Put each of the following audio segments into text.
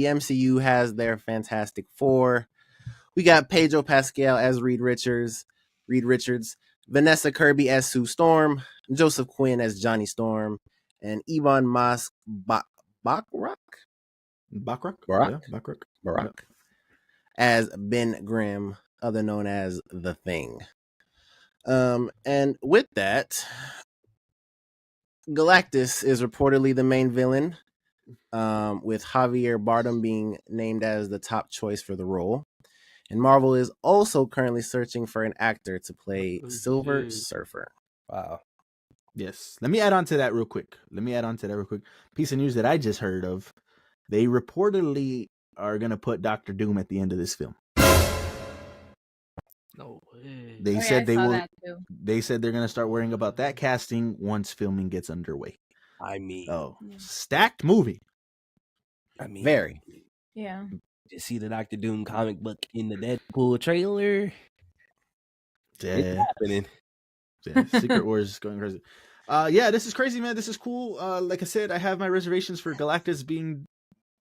the MCU has their Fantastic Four. We got Pedro Pascal as Reed Richards, Vanessa Kirby as Sue Storm, Joseph Quinn as Johnny Storm, and Yvonne Bachrach as Ben Grimm, other known as The Thing. And with that, Galactus is reportedly the main villain, with Javier Bardem being named as the top choice for the role. And Marvel is also currently searching for an actor to play Silver Surfer. Wow. Yes. Let me add on to that real quick. Piece of news that I just heard of. They reportedly are going to put Doctor Doom at the end of this film. No way. They said they will. They said they're going to start worrying about that casting once filming gets underway. I mean, stacked movie. I mean, very. Yeah. You see the Doctor Doom comic book in the Deadpool trailer? It's happening. Yeah, Secret Wars is going crazy. Yeah, this is crazy, man. This is cool. Like I said, I have my reservations for Galactus being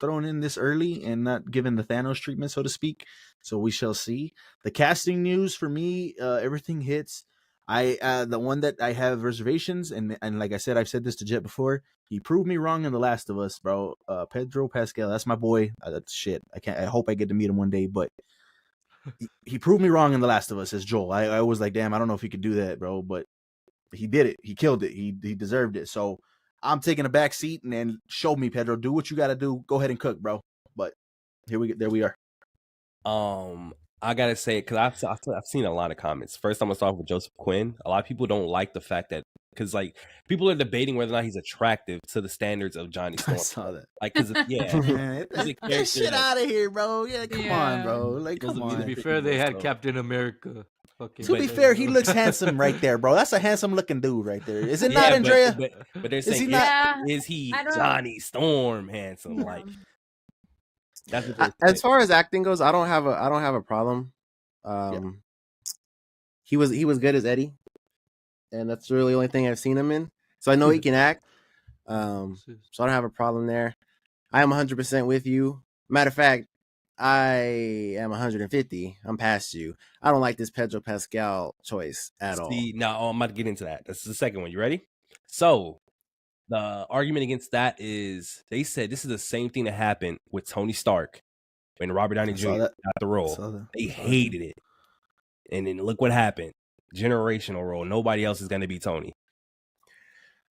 thrown in this early and not given the Thanos treatment, so to speak. So we shall see. The casting news for me, everything hits. The one that I have reservations, and like I said, I've said this to Jet before. He proved me wrong in The Last of Us, bro. Pedro Pascal, that's my boy. That's shit. I hope I get to meet him one day, but he proved me wrong in The Last of Us as Joel. I was like, damn, I don't know if he could do that, bro, but he did it. He killed it. He deserved it. So I'm taking a back seat and then show me, Pedro. Do what you got to do. Go ahead and cook, bro. But there we are. I gotta say, because I've seen a lot of comments. First, I'm gonna start with Joseph Quinn. A lot of people don't like the fact that, because like people are debating whether or not he's attractive to the standards of Johnny Storm. I saw that. Like, because get shit out of here, bro. Yeah, come on, bro. Like, come on. To be fair, they had Captain America. To be fair, he looks handsome right there, bro. That's a handsome looking dude right there. Is it not, Andrea? But they're saying, is he Johnny Storm handsome? Yeah. Like, that's what as far as acting goes, I don't have a problem. He was good as Eddie, and that's really the only thing I've seen him in. So I know he can act. So I don't have a problem there. I am 100% with you. Matter of fact, I am 150. I'm past you. I don't like this Pedro Pascal choice at all. Now I'm about to get into that. That's the second one. You ready? So the argument against that is they said this is the same thing that happened with Tony Stark when Robert Downey Jr. got the role. They hated it. And then look what happened. Generational role. Nobody else is going to be Tony.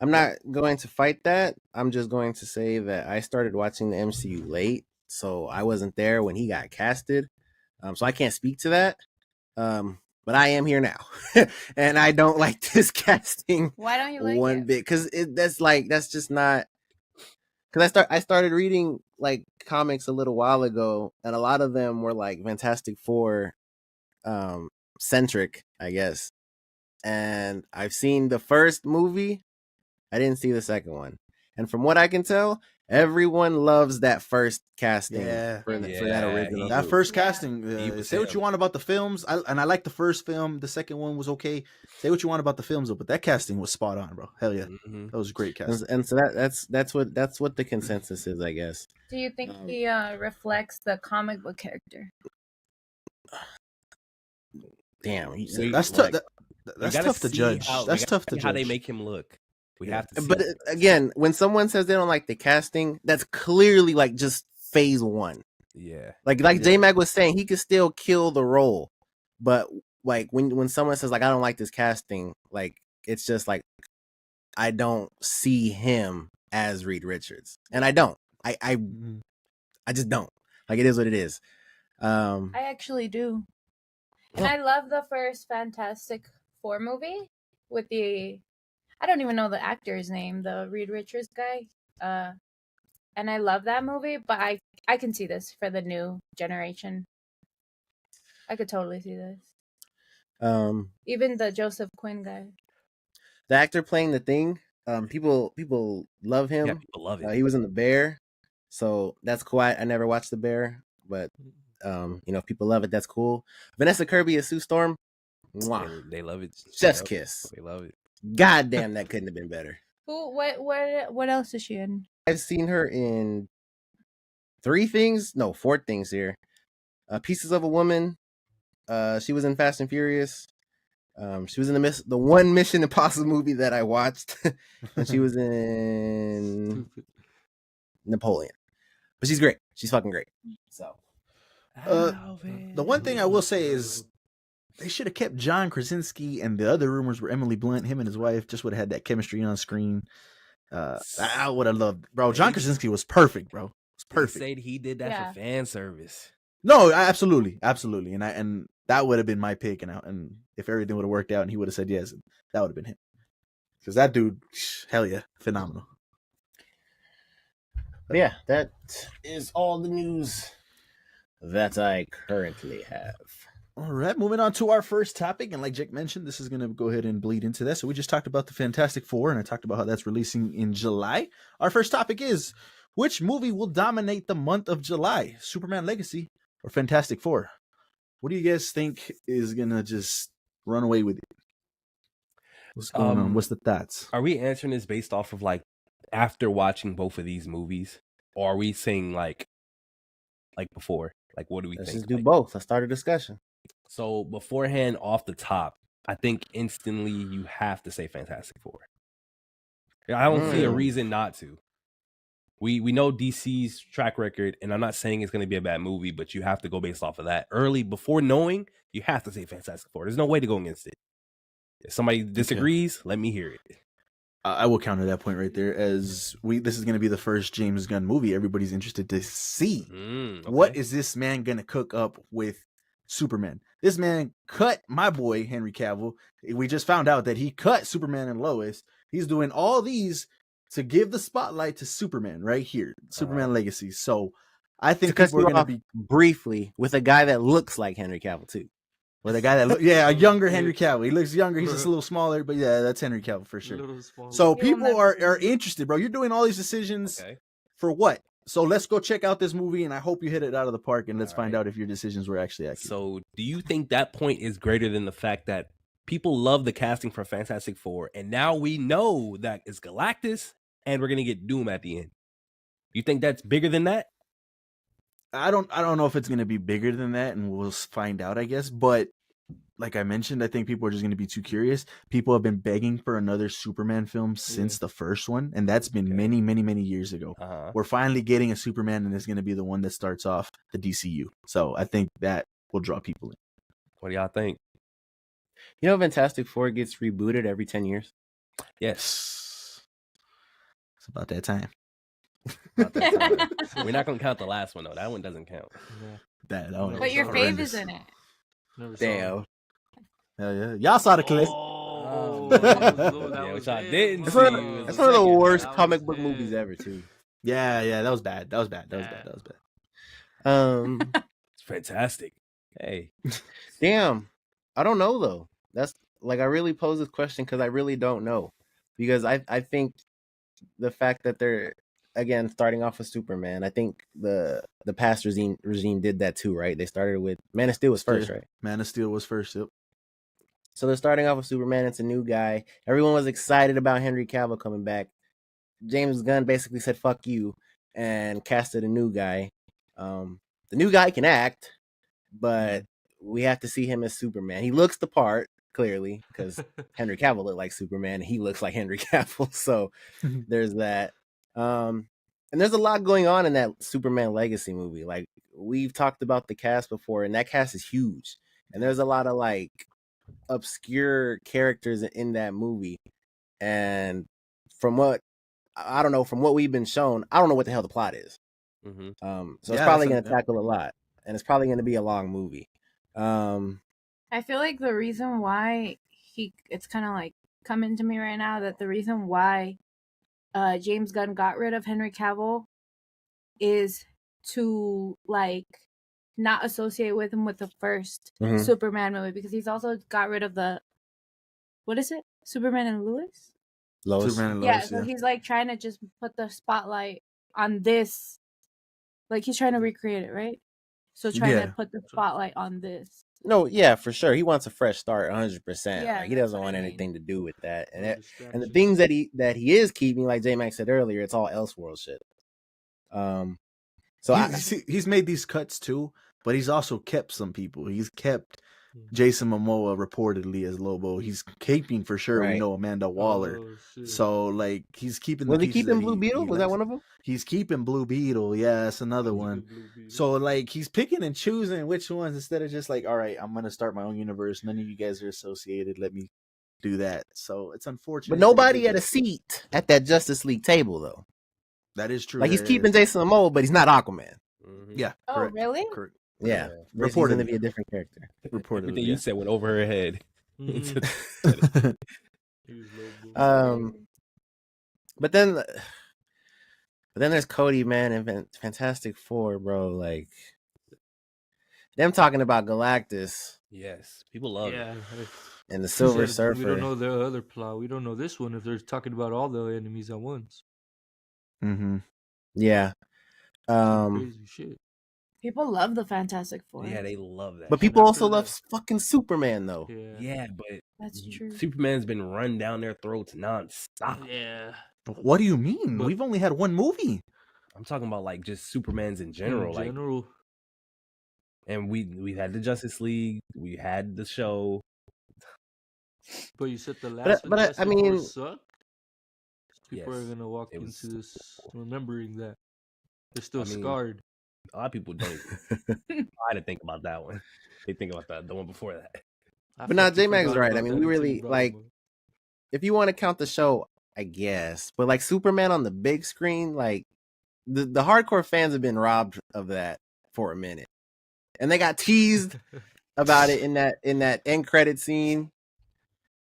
I'm not going to fight that. I'm just going to say that I started watching the MCU late, so I wasn't there when he got casted. So I can't speak to that. But I am here now, and I don't like this casting. Why don't you like one it? bit? Because that's just not. Because I started reading like comics a little while ago, and a lot of them were like Fantastic Four centric, I guess. And I've seen the first movie. I didn't see the second one, and from what I can tell, everyone loves that first casting for that original. That first casting. Say what you want about the films, and I like the first film. The second one was okay. Say what you want about the films, but that casting was spot on, bro. Hell yeah, that was great casting. And so that's what the consensus is, I guess. Do you think he reflects the comic book character? Damn, that's tough. That's tough to judge. That's tough to judge. How they make him look. We have to see. But again, when someone says they don't like the casting, that's clearly like just phase one. Yeah. Like J-Mag was saying, he could still kill the role. But like when someone says like I don't like this casting, like it's just like I don't see him as Reed Richards. And I don't. I just don't. Like it is what it is. I actually do. And I love the first Fantastic Four movie with I don't even know the actor's name, the Reed Richards guy. And I love that movie, but I can see this for the new generation. I could totally see this. Even the Joseph Quinn guy. The actor playing the Thing, people love him. Yeah, people love it. He was in The Bear, so that's cool. I never watched The Bear, but if people love it, that's cool. Vanessa Kirby as Sue Storm, mwah. They love it. Chef's kiss. They love it. God damn, that couldn't have been better. What else is she in? I've seen her in 4 things here. Pieces of a Woman. She was in Fast and Furious. She was in the one Mission Impossible movie that I watched, and she was in Napoleon. But she's great. She's fucking great. So, the one thing I will say is they should have kept John Krasinski, and the other rumors were Emily Blunt. Him and his wife just would have had that chemistry on screen. I would have loved, bro. John Krasinski was perfect, bro. It's perfect. They said he did that for fan service. No, absolutely, and that would have been my pick, and if everything would have worked out and he would have said yes, that would have been him. Because that dude, hell yeah, phenomenal. But yeah, that is all the news that I currently have. All right, moving on to our first topic, and like Jake mentioned, this is going to go ahead and bleed into that. So we just talked about the Fantastic Four, and I talked about how that's releasing in July. Our first topic is, which movie will dominate the month of July? Superman Legacy or Fantastic Four? What do you guys think is going to just run away with it? What's going on? What's the thoughts? Are we answering this based off of like after watching both of these movies? Or are we saying like before? Like, what do we Let's think? Just do both. Let's start a discussion. So beforehand, off the top, I think instantly you have to say Fantastic Four. I don't see a reason not to. We know DC's track record, and I'm not saying it's going to be a bad movie, but you have to go based off of that. Early, before knowing, you have to say Fantastic Four. There's no way to go against it. If somebody disagrees, let me hear it. I will counter that point right there, as this is going to be the first James Gunn movie everybody's interested to see. Okay. What is this man going to cook up with Superman? This man cut my boy Henry Cavill. We just found out that he cut Superman and Lois. He's doing all these to give the spotlight to Superman right here, Superman Legacy. So I think people are going to be briefly with a guy that looks like Henry Cavill too. With a guy that a younger Henry Cavill. He looks younger. He's just a little smaller, but yeah, that's Henry Cavill for sure. So people are interested, bro. You're doing all these decisions for what? So let's go check out this movie, and I hope you hit it out of the park, and let's find out if your decisions were actually accurate. So do you think that point is greater than the fact that people love the casting for Fantastic Four, and now we know that it's Galactus, and we're going to get Doom at the end? You think that's bigger than that? I don't know if it's going to be bigger than that, and we'll find out, I guess. But like I mentioned, I think people are just going to be too curious. People have been begging for another Superman film since the first one, and that's been many, many, many years ago. We're finally getting a Superman, and it's going to be the one that starts off the DCU. So I think that will draw people in. What do y'all think? You know, Fantastic Four gets rebooted every 10 years. Yes. It's about that time. We're not going to count the last one, though. That one doesn't count. But your fave is in it. Damn. Hell yeah. Y'all saw the clip. Which I didn't see. That's one of the worst comic book movies ever, too. Yeah, that was bad. That was bad. It's fantastic. Hey. Damn. I don't know, though. That's like, I really pose this question because I really don't know. Because I think the fact that they're, again, starting off with Superman, I think the past regime did that too, right? They started with Man of Steel was first, right? Man of Steel was first, yep. So they're starting off with Superman. It's a new guy. Everyone was excited about Henry Cavill coming back. James Gunn basically said, fuck you, and casted a new guy. The new guy can act, but we have to see him as Superman. He looks the part, clearly, because Henry Cavill looked like Superman, and he looks like Henry Cavill. So there's that. And there's a lot going on in that Superman Legacy movie. Like, we've talked about the cast before, and that cast is huge. And there's a lot of like obscure characters in that movie. And from what we've been shown, I don't know what the hell the plot is. So it's probably going to tackle a lot, and it's probably going to be a long movie. I feel like the reason why it's kind of like coming to me right now that the reason why James Gunn got rid of Henry Cavill is to like not associate with him with the first Superman movie, because he's also got rid of what is it? Superman and Lois? Superman and Lois, yeah, so he's like trying to just put the spotlight on this. Like, he's trying to recreate it, right? So trying to put the spotlight on this. No, yeah, for sure. He wants a fresh start, 100%. Yeah, like, he doesn't want anything to do with that. And the things that he is keeping, like J Max said earlier, it's all Elseworld shit. So he's made these cuts too, but he's also kept some people. He's kept Jason Momoa reportedly as Lobo. He's keeping for sure. Right. We know Amanda Waller. So like he's keeping. Was he keeping Blue Beetle? Was that one of them? He's keeping Blue Beetle. Yeah, that's another one. So like he's picking and choosing which ones instead of just like, all right, I'm gonna start my own universe. None of you guys are associated. Let me do that. So it's unfortunate. But nobody had a seat at that Justice League table though. That is true. Like he's keeping Jason Momoa, but he's not Aquaman. Mm-hmm. Yeah. Oh, correct. Really? Correct. Yeah. Reported to be a different character. Reportedly. Everything you said went over her head. But then there's Cody, man, and Fantastic Four, bro. Like them talking about Galactus. Yes, people love it. And the Silver Surfer. We don't know the other plot. We don't know this one if they're talking about all the enemies at once. Mm-hmm. Yeah. Crazy shit. People love the Fantastic Four. Yeah, they love that. But people also love fucking Superman, though. Yeah, but that's true. Superman's been run down their throats nonstop. Yeah. What do you mean? We've only had one movie. I'm talking about like just Superman's in general. And we've had the Justice League. We had the show. But you said the last but I mean, sucked. People are gonna walk into this remembering that they're still scarred. A lot of people don't try to think about that one. They think about the one before that. But now J-Mag's right. I mean, we really like. If you want to count the show, I guess. But like Superman on the big screen, like the hardcore fans have been robbed of that for a minute, and they got teased about it in that end credit scene,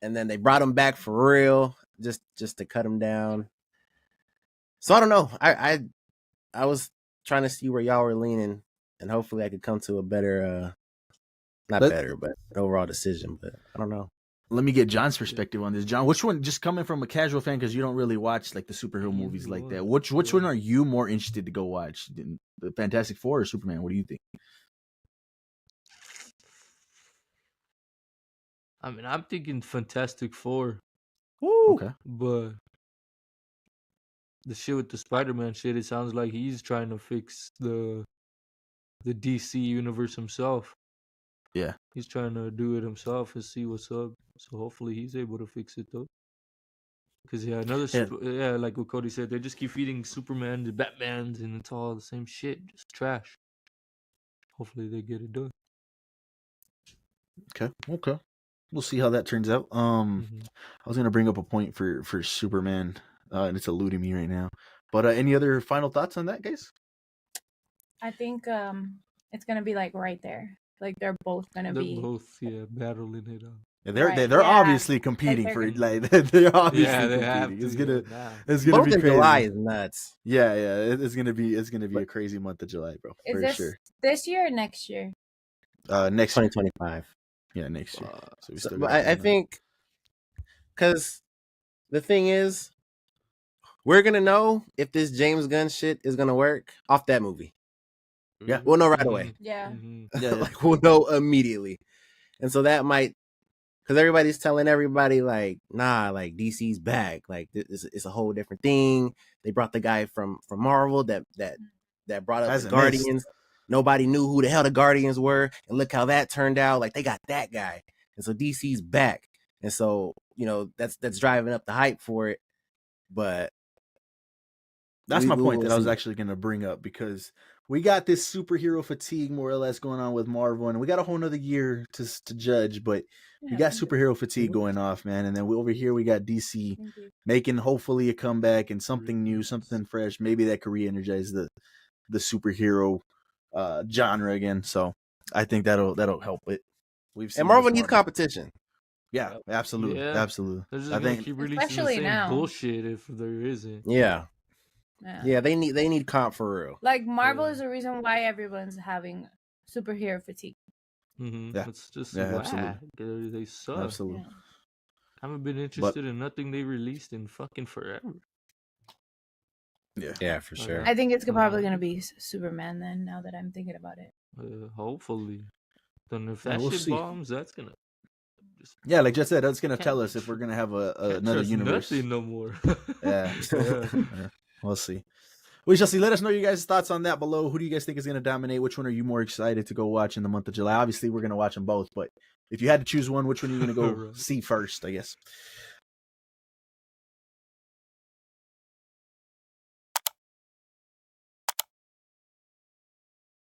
and then they brought him back for real just to cut him down. So I don't know. I was trying to see where y'all were leaning, and hopefully I could come to a better, but an overall decision. But I don't know. Let me get John's perspective on this. John, which one? Just coming from a casual fan, because you don't really watch like the superhero movies like that. Which one are you more interested to go watch? The Fantastic Four or Superman? What do you think? I mean, I'm thinking Fantastic Four. Ooh. Okay, but the shit with the Spider-Man shit, it sounds like he's trying to fix the DC universe himself. Yeah, he's trying to do it himself and see what's up. So hopefully he's able to fix it though. Because like what Cody said, they just keep feeding Superman to Batmans, and it's all the same shit, just trash. Hopefully they get it done. Okay. We'll see how that turns out. I was gonna bring up a point for Superman, and it's eluding me right now. But any other final thoughts on that, guys? I think it's gonna be like right there. Like they're both gonna be battling it out. Yeah, they're obviously competing they're obviously competing. It's gonna be crazy. July is nuts. Yeah, it's gonna be a crazy month of July, bro. This year or next year? Next 2025. Yeah, next year. So we still but I think because the thing is, we're gonna know if this James Gunn shit is gonna work off that movie. Yeah, we'll know right away. Yeah, like we'll know immediately, and so that might, because everybody's telling everybody like, nah, like DC's back, like it's a whole different thing. They brought the guy from Marvel that brought up the Guardians. Nobody knew who the hell the Guardians were, and look how that turned out. Like they got that guy, and so DC's back, and so that's driving up the hype for it. But that's my point that I was actually going to bring up, because we got this superhero fatigue more or less going on with Marvel, and we got a whole nother year to judge, but we got superhero fatigue going off, man. And then over here we got DC making hopefully a comeback and something new, something fresh, maybe that could re-energize the superhero genre again. So I think that'll help it. And Marvel needs competition. Yeah, absolutely. Absolutely. I think keep releasing especially the same now bullshit if there isn't. Yeah, they need comp for real. Like Marvel is the reason why everyone's having superhero fatigue. Yeah, it's just absolutely. They suck. Absolutely. I haven't been interested in nothing they released in fucking forever. Yeah, for sure. I think it's probably gonna be Superman then. Now that I'm thinking about it. Hopefully, then if that shit bombs, that's gonna. Like Jess said, that's gonna tell us if we're gonna have another universe. Nothing no more. Yeah. We'll see. We shall see. Let us know your guys' thoughts on that below. Who do you guys think is going to dominate? Which one are you more excited to go watch in the month of July? Obviously, we're going to watch them both, but if you had to choose one, which one are you going to go see first, I guess?